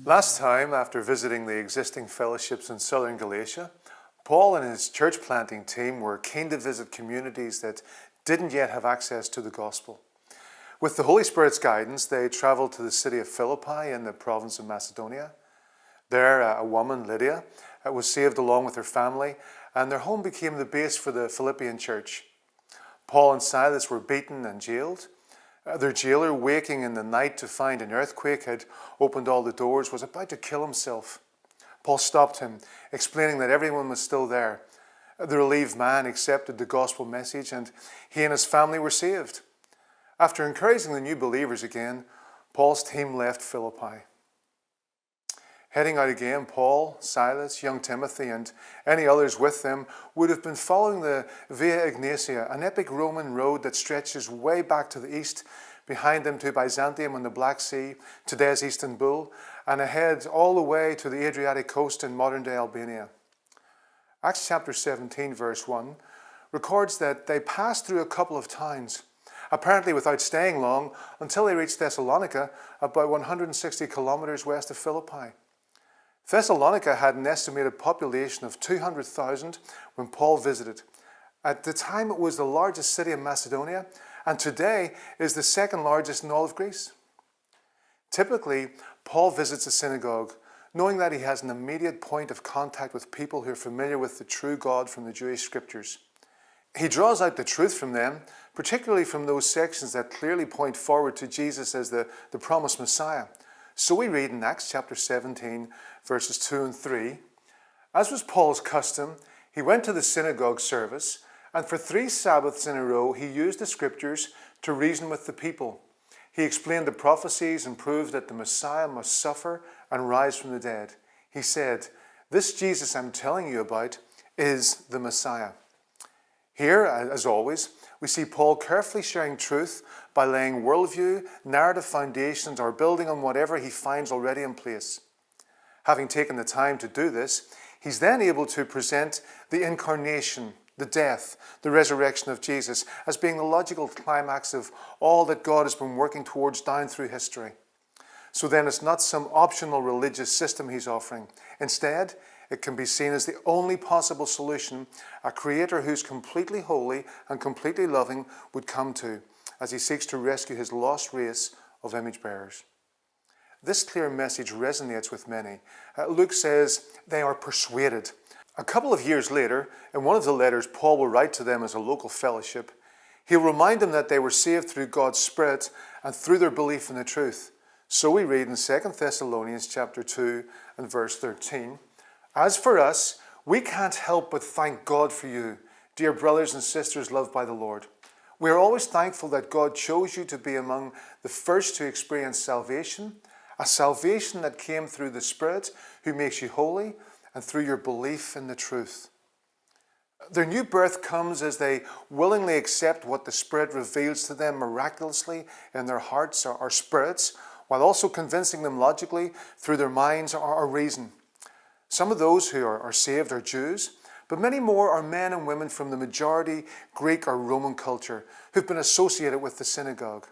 Last time, after visiting the existing fellowships in southern Galatia, Paul and his church planting team were keen to visit communities that didn't yet have access to the gospel. With the Holy Spirit's guidance, they traveled to the city of Philippi in the province of Macedonia. There, a woman, Lydia, was saved along with her family, and their home became the base for the Philippian church. Paul and Silas were beaten and jailed. Their jailer, waking in the night to find an earthquake had opened all the doors, was about to kill himself. Paul stopped him, explaining that everyone was still there. The relieved man accepted the gospel message, and he and his family were saved. After encouraging the new believers again, Paul's team left Philippi. Heading out again, Paul, Silas, young Timothy, and any others with them would have been following the Via Egnatia, an epic Roman road that stretches way back to the east, behind them to Byzantium on the Black Sea, today's Istanbul, and ahead all the way to the Adriatic coast in modern-day Albania. Acts chapter 17, verse 1, records that they passed through a couple of towns, apparently without staying long, until they reached Thessalonica, about 160 kilometers west of Philippi. Thessalonica had an estimated population of 200,000 when Paul visited. At the time, it was the largest city in Macedonia, and today is the second largest in all of Greece. Typically, Paul visits a synagogue, knowing that he has an immediate point of contact with people who are familiar with the true God from the Jewish scriptures. He draws out the truth from them, particularly from those sections that clearly point forward to Jesus as the promised Messiah. So we read in Acts chapter 17, verses 2 and 3, "As was Paul's custom, he went to the synagogue service, and for 3 Sabbaths in a row he used the scriptures to reason with the people. He explained the prophecies and proved that the Messiah must suffer and rise from the dead. He said, 'This Jesus I'm telling you about is the Messiah.'" Here, as always, we see Paul carefully sharing truth by laying worldview, narrative foundations, or building on whatever he finds already in place. Having taken the time to do this, he's then able to present the incarnation, the death, the resurrection of Jesus as being the logical climax of all that God has been working towards down through history. So then it's not some optional religious system he's offering. Instead, it can be seen as the only possible solution a creator who's completely holy and completely loving would come to as he seeks to rescue his lost race of image bearers. This clear message resonates with many. Luke says they are persuaded. A couple of years later, in one of the letters Paul will write to them as a local fellowship, he'll remind them that they were saved through God's Spirit and through their belief in the truth. So we read in 2 Thessalonians chapter 2 and verse 13, "As for us, we can't help but thank God for you, dear brothers and sisters loved by the Lord. We are always thankful that God chose you to be among the first to experience salvation, a salvation that came through the Spirit who makes you holy and through your belief in the truth." Their new birth comes as they willingly accept what the Spirit reveals to them miraculously in their hearts or spirits, while also convincing them logically through their minds or reason. Some of those who are saved are Jews, but many more are men and women from the majority Greek or Roman culture who've been associated with the synagogue.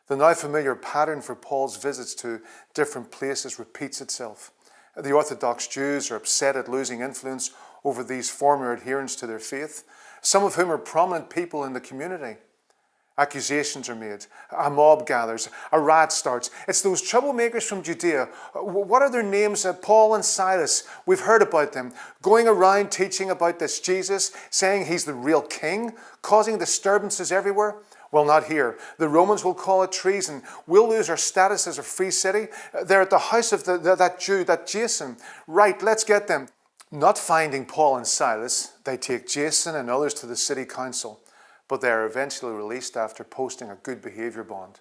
The now familiar pattern for Paul's visits to different places repeats itself. The Orthodox Jews are upset at losing influence over these former adherents to their faith, some of whom are prominent people in the community. Accusations are made, a mob gathers, a riot starts. It's those troublemakers from Judea. What are their names? Paul and Silas. We've heard about them, going around teaching about this Jesus, saying he's the real king, causing disturbances everywhere. Well, not here. The Romans will call it treason. We'll lose our status as a free city. They're at the house of that Jew, that Jason. Right, let's get them. Not finding Paul and Silas, they take Jason and others to the city council, but they are eventually released after posting a good behavior bond.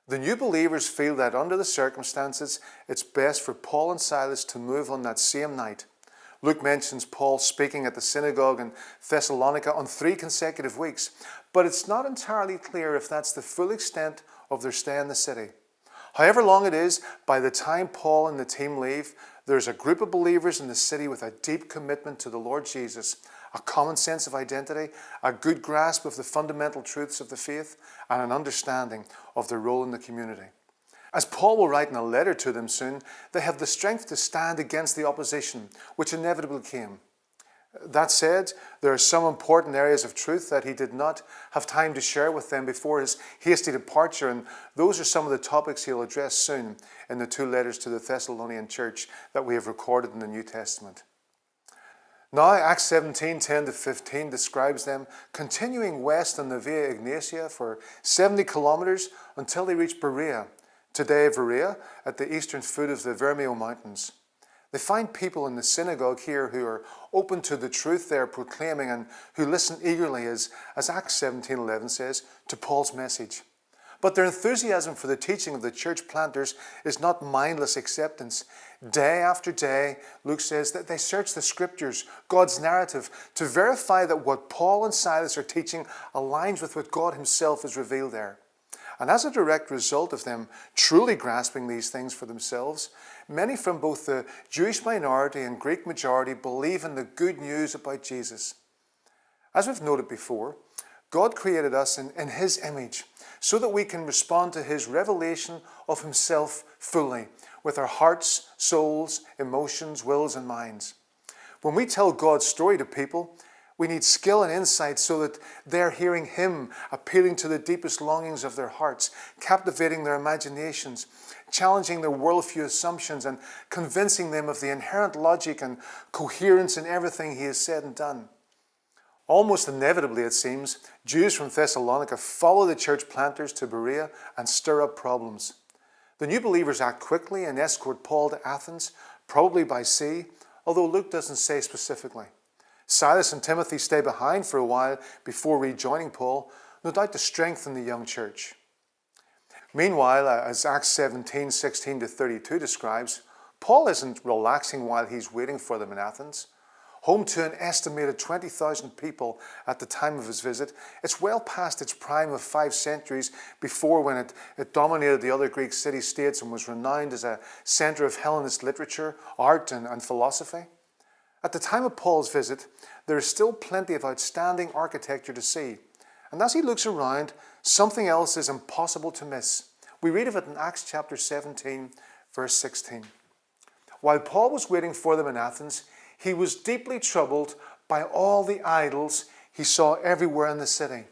The new believers feel that under the circumstances, it's best for Paul and Silas to move on that same night. Luke mentions Paul speaking at the synagogue in Thessalonica on 3 consecutive weeks, but it's not entirely clear if that's the full extent of their stay in the city. However long it is, by the time Paul and the team leave, there's a group of believers in the city with a deep commitment to the Lord Jesus, a common sense of identity, a good grasp of the fundamental truths of the faith, and an understanding of their role in the community. As Paul will write in a letter to them soon, they have the strength to stand against the opposition which inevitably came. That said, there are some important areas of truth that he did not have time to share with them before his hasty departure, and those are some of the topics he'll address soon in the 2 letters to the Thessalonian church that we have recorded in the New Testament. Now, Acts 17:10-15 describes them continuing west on the Via Ignatia for 70 kilometers until they reach Berea, today Berea, at the eastern foot of the Vermio Mountains. They find people in the synagogue here who are open to the truth they are proclaiming and who listen eagerly, as Acts 17:11 says, to Paul's message. But their enthusiasm for the teaching of the church planters is not mindless acceptance. Day after day, Luke says that they search the scriptures, God's narrative, to verify that what Paul and Silas are teaching aligns with what God himself has revealed there. And as a direct result of them truly grasping these things for themselves, many from both the Jewish minority and Greek majority believe in the good news about Jesus. As we've noted before, God created us in his image so that we can respond to his revelation of himself fully with our hearts, souls, emotions, wills, and minds. When we tell God's story to people, we need skill and insight so that they're hearing him appealing to the deepest longings of their hearts, captivating their imaginations, challenging their worldview assumptions, and convincing them of the inherent logic and coherence in everything he has said and done. Almost inevitably, it seems, Jews from Thessalonica follow the church planters to Berea and stir up problems. The new believers act quickly and escort Paul to Athens, probably by sea, although Luke doesn't say specifically. Silas and Timothy stay behind for a while before rejoining Paul, no doubt to strengthen the young church. Meanwhile, as Acts 17:16-32 describes, Paul isn't relaxing while he's waiting for them in Athens. Home to an estimated 20,000 people at the time of his visit, it's well past its prime of 5 centuries before, when it dominated the other Greek city-states and was renowned as a centre of Hellenist literature, art, and philosophy. At the time of Paul's visit, there is still plenty of outstanding architecture to see. And as he looks around, something else is impossible to miss. We read of it in Acts chapter 17, verse 16. While Paul was waiting for them in Athens, he was deeply troubled by all the idols he saw everywhere in the city.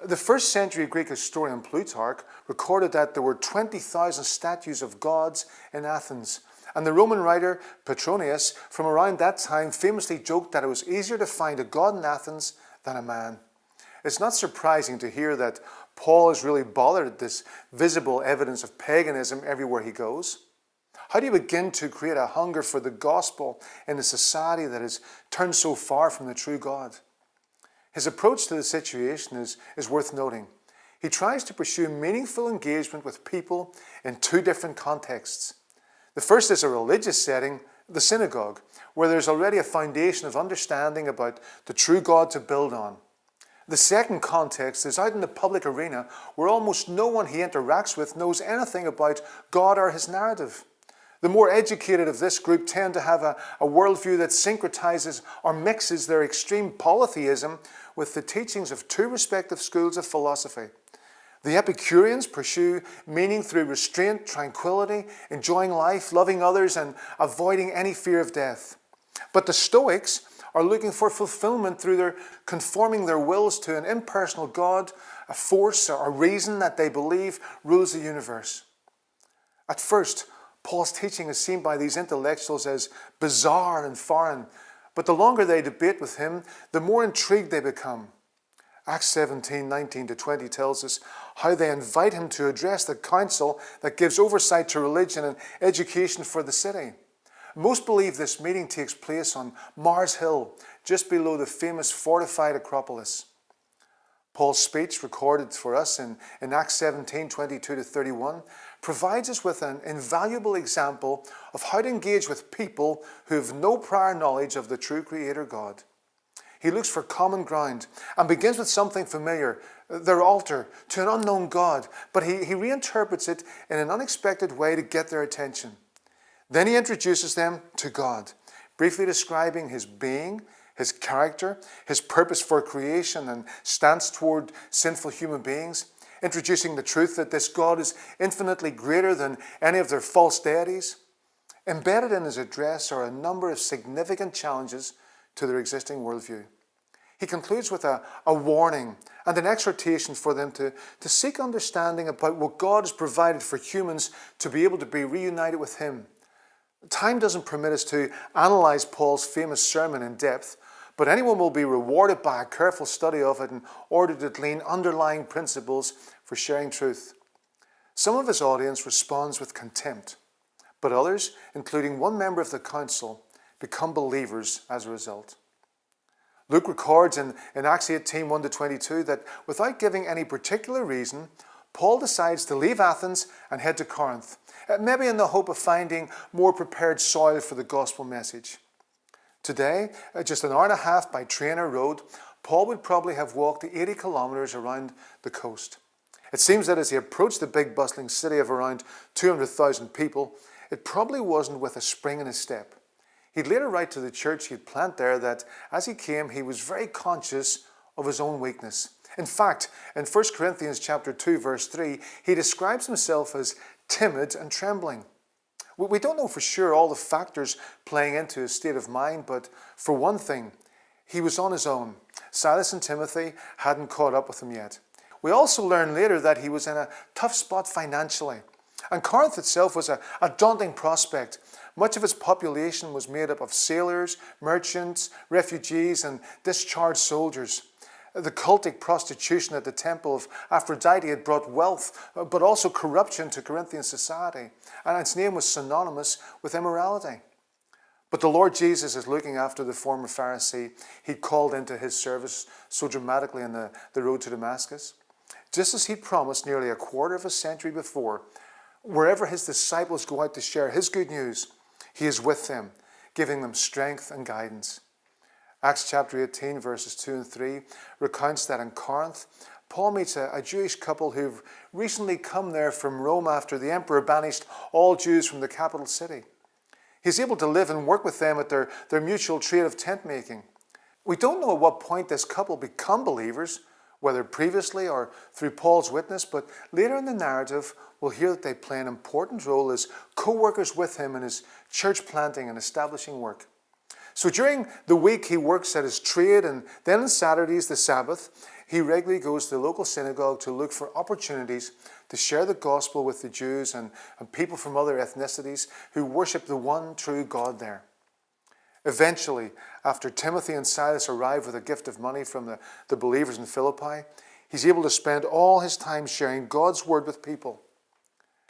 The 1st century Greek historian Plutarch recorded that there were 20,000 statues of gods in Athens. And the Roman writer Petronius, from around that time, famously joked that it was easier to find a god in Athens than a man. It's not surprising to hear that Paul is really bothered at this visible evidence of paganism everywhere he goes. How do you begin to create a hunger for the gospel in a society that has turned so far from the true God? His approach to the situation is worth noting. He tries to pursue meaningful engagement with people in 2 different contexts. The first is a religious setting, the synagogue, where there's already a foundation of understanding about the true God to build on. The second context is out in the public arena, where almost no one he interacts with knows anything about God or his narrative. The more educated of this group tend to have a worldview that syncretizes or mixes their extreme polytheism with the teachings of 2 respective schools of philosophy. The Epicureans pursue meaning through restraint, tranquility, enjoying life, loving others, and avoiding any fear of death. But the Stoics are looking for fulfillment through their conforming their wills to an impersonal God, a force or a reason that they believe rules the universe. At first, Paul's teaching is seen by these intellectuals as bizarre and foreign, but the longer they debate with him, the more intrigued they become. Acts 17:19-20 tells us how they invite him to address the council that gives oversight to religion and education for the city. Most believe this meeting takes place on Mars Hill, just below the famous fortified Acropolis. Paul's speech, recorded for us in Acts 17:22-31, provides us with an invaluable example of how to engage with people who have no prior knowledge of the true Creator God. He looks for common ground and begins with something familiar, their altar to an unknown God, but he reinterprets it in an unexpected way to get their attention. Then he introduces them to God, briefly describing his being, his character, his purpose for creation and stance toward sinful human beings. introducing the truth that this God is infinitely greater than any of their false deities. Embedded in his address are a number of significant challenges to their existing worldview. He concludes with a warning and an exhortation for them to seek understanding about what God has provided for humans to be able to be reunited with him. Time doesn't permit us to analyze Paul's famous sermon in depth, but anyone will be rewarded by a careful study of it in order to glean underlying principles for sharing truth. Some of his audience responds with contempt, but others, including one member of the council, become believers as a result. Luke records in Acts 18, 1-22 that without giving any particular reason, Paul decides to leave Athens and head to Corinth, maybe in the hope of finding more prepared soil for the gospel message. Today, just an hour and a half by train or road, Paul would probably have walked the 80 kilometers around the coast. It seems that as he approached the big bustling city of around 200,000 people, it probably wasn't with a spring in his step. He'd later write to the church he'd plant there that as he came, he was very conscious of his own weakness. In fact, in 1 Corinthians chapter 2, verse 3, he describes himself as timid and trembling. We don't know for sure all the factors playing into his state of mind, but for one thing, he was on his own. Silas and Timothy hadn't caught up with him yet. We also learn later that he was in a tough spot financially. And Corinth itself was a daunting prospect. Much of its population was made up of sailors, merchants, refugees, and discharged soldiers. The cultic prostitution at the temple of Aphrodite had brought wealth, but also corruption to Corinthian society, and its name was synonymous with immorality. But the Lord Jesus is looking after the former Pharisee he called into his service so dramatically on the road to Damascus. Just as he promised nearly a quarter of a century before, wherever his disciples go out to share his good news, he is with them, giving them strength and guidance. Acts chapter 18, verses 2 and 3 recounts that in Corinth, Paul meets a Jewish couple who've recently come there from Rome after the emperor banished all Jews from the capital city. He's able to live and work with them at their mutual trade of tent making. We don't know at what point this couple become believers, whether previously or through Paul's witness, but later in the narrative, we'll hear that they play an important role as co-workers with him in his church planting and establishing work. So during the week, he works at his trade, and then on Saturdays, the Sabbath, he regularly goes to the local synagogue to look for opportunities to share the gospel with the Jews and people from other ethnicities who worship the one true God there. Eventually, after Timothy and Silas arrive with a gift of money from the believers in Philippi, he's able to spend all his time sharing God's word with people.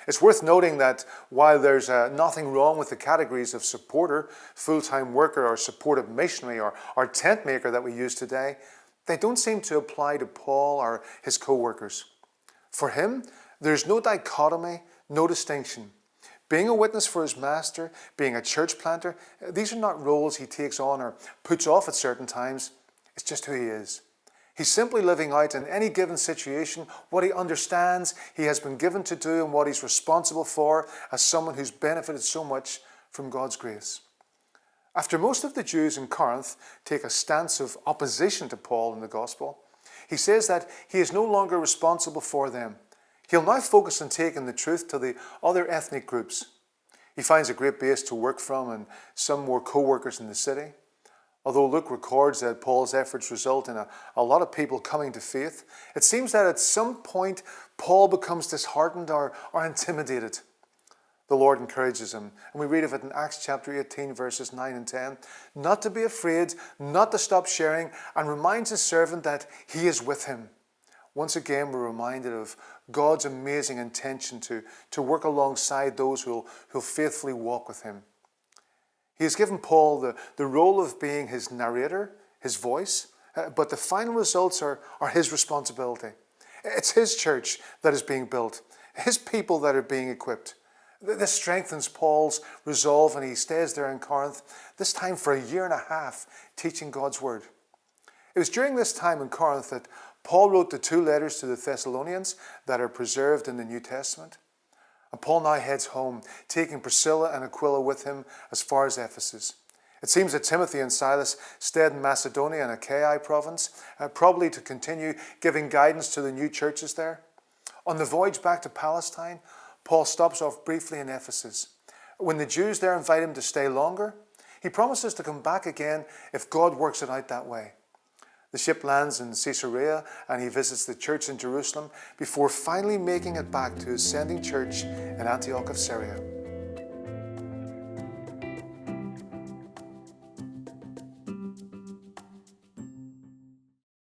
It's worth noting that while there's nothing wrong with the categories of supporter, full-time worker, or supportive missionary, or tent maker that we use today, they don't seem to apply to Paul or his co-workers. For him, there's no dichotomy, no distinction. Being a witness for his master, being a church planter, these are not roles he takes on or puts off at certain times. It's just who he is. He's simply living out in any given situation what he understands he has been given to do and what he's responsible for as someone who's benefited so much from God's grace. After most of the Jews in Corinth take a stance of opposition to Paul in the gospel, he says that he is no longer responsible for them. He'll now focus on taking the truth to the other ethnic groups. He finds a great base to work from and some more co-workers in the city. Although Luke records that Paul's efforts result in a lot of people coming to faith, it seems that at some point Paul becomes disheartened or intimidated. The Lord encourages him, and we read of it in Acts chapter 18, verses 9 and 10, not to be afraid, not to stop sharing, and reminds his servant that he is with him. Once again, we're reminded of God's amazing intention to work alongside those who'll faithfully walk with him. He has given Paul the role of being his narrator, his voice, but the final results are his responsibility. It's his church that is being built, his people that are being equipped. This strengthens Paul's resolve, and he stays there in Corinth, this time for a year and a half, teaching God's word. It was during this time in Corinth that Paul wrote the 2 letters to the Thessalonians that are preserved in the New Testament. And Paul now heads home, taking Priscilla and Aquila with him as far as Ephesus. It seems that Timothy and Silas stayed in Macedonia and Achaia province, probably to continue giving guidance to the new churches there. On the voyage back to Palestine, Paul stops off briefly in Ephesus. When the Jews there invite him to stay longer, he promises to come back again if God works it out that way. The ship lands in Caesarea and he visits the church in Jerusalem before finally making it back to his sending church in Antioch of Syria.